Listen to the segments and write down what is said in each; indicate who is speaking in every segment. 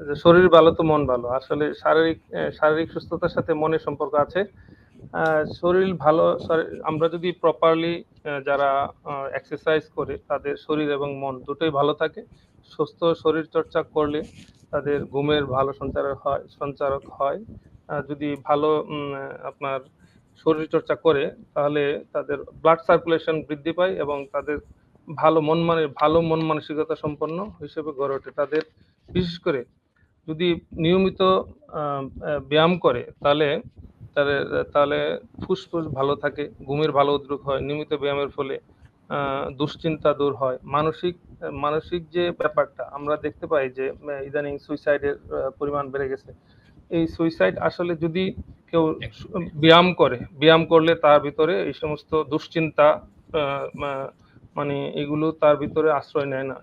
Speaker 1: যে শরীর ভালো তো মন ভালো। আসলে শারীরিক সুস্থতার সাথে মনের সম্পর্ক আছে। আ শরীর ভালো আমরা যদি প্রপারলি যারা এক্সারসাইজ করে তাদের শরীর এবং মন দুটোই ভালো থাকে। সুস্থ শরীরচর্চা করলে তাদের ঘুমের ভালো সঞ্চারক হয়। যদি ভালো আপনার শরীরচর্চা করে তাহলে তাদের ব্লাড সার্কুলেশন বৃদ্ধি পায় এবং তাদের ভালো মন মানসিকতা সম্পন্ন হিসেবে গড়ে ওঠে। তাদের বিশেষ করে যদি নিয়মিত আ আ ব্যায়াম করে তাহলে তাহলে ফুসফুস ভালো থাকে, ঘুমের ভালো উদ্রোগ হয়। নিয়মিত ব্যায়ামের ফলে আ দুশ্চিন্তা দূর হয়। মানসিক যে ব্যাপারটা আমরা দেখতে পাই যে ইদানিং সুইসাইডের পরিমাণ বেড়ে গেছে। এই সুইসাইড আসলে যদি কেউ ব্যায়াম করলে তার ভিতরে এই সমস্ত দুশ্চিন্তা আ মা মানে এগুলো তার ভিতরে আশ্রয় নেয় না।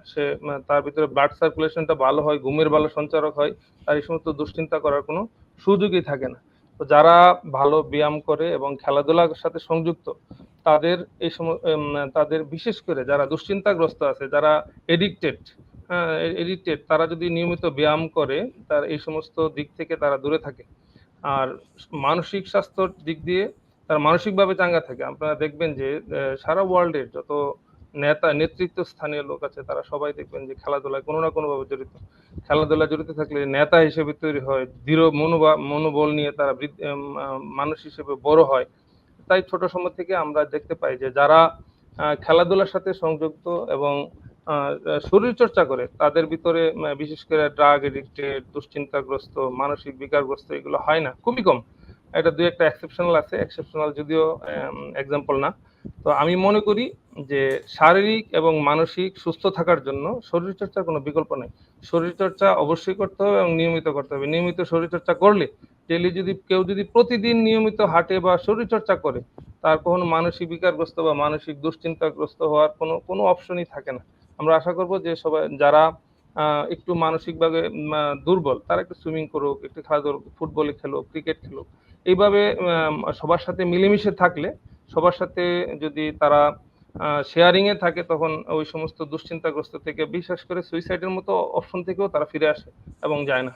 Speaker 1: তার ভিতরে ব্লাড সার্কুলেশনটা ভালো হয়, ঘুমের ভালো সঞ্চারক হয়। আর এই সমস্ত দুশ্চিন্তা করার কোনো সুযোগই থাকে না। তো যারা ভালো ব্যায়াম করে এবং খেলাধুলার সাথে সংযুক্ত তাদের এই সম এম তাদের বিশেষ করে যারা দুশ্চিন্তাগ্রস্ত আছে, যারা এডিক্টেড হ্যাঁ, এডিক্টেড তারা যদি নিয়মিত ব্যায়াম করে তার এই সমস্ত দিক থেকে তারা দূরে থাকে। আর মানসিক স্বাস্থ্যর দিক দিয়ে তারা মানসিকভাবে চাঙ্গা থাকে। আপনারা দেখবেন যে সারা ওয়ার্ল্ডের যত নেতৃত্বস্থানীয় লোক আছে তারা সবাই দেখবেন যে খেলাধুলায় কোনো না কোনোভাবে জড়িত। খেলাধুলায় জড়িত থাকলে নেতা হিসেবে তৈরি হয়। দৃঢ় মনোবল নিয়ে তারা মানুষ হিসেবে বড় হয়। তাই ছোট সময় থেকে আমরা দেখতে পাই যে যারা খেলাধুলার সাথে সংযুক্ত এবং আ আ শরীরচর্চা করে তাদের ভিতরে বিশেষ করে ড্রাগ এডিক্টেড, দুশ্চিন্তাগ্রস্ত, মানসিক বিকারগ্রস্ত এগুলো হয় না। খুবই কম। এটা ২-১ টা এক্সেপশনাল আছে। এক্সেপশনাল যদিও এক্সাম্পল না। তো আমি মনে করি যে শারীরিক এবং মানসিক সুস্থ থাকার জন্য শরীরচর্চার কোনো বিকল্প নাই। শরীরচর্চা অবশ্যই করতে হবে এবং নিয়মিত করতে হবে। নিয়মিত শরীরচর্চা করলে কেউ যদি প্রতিদিন নিয়মিত হাঁটে বা শরীরচর্চা করে, তার কখনো মানসিক বিকারগ্রস্ত বা মানসিক দুশ্চিন্তাগ্রস্ত হওয়ার কোনো অপশনই থাকে না। আমরা আশা করব যে যারা আ একটু মানসিকভাবে দুর্বল, তারা একটু সুইমিং করুক, একটু খেলাধুলা ফুটবলে খেলুক, ক্রিকেট খেলুক। এইভাবে সবার সাথে মিলেমিশে থাকলে, সবার সাথে যদি তারা শেয়ারিং এ থাকে তখন ওই সমস্ত দুশ্চিন্তাগ্রস্ত থেকে বিশেষ করে সুইসাইডের মতো অপশন থেকেও তারা ফিরে আসে এবং যায় না।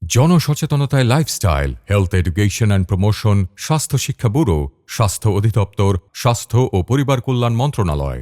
Speaker 2: জনসচেতনতায় lifestyle, health education and promotion, স্বাস্থ্য শিক্ষা ব্যুরো, স্বাস্থ্য অধিদপ্তর, স্বাস্থ্য ও পরিবার কল্যাণ মন্ত্রণালয়।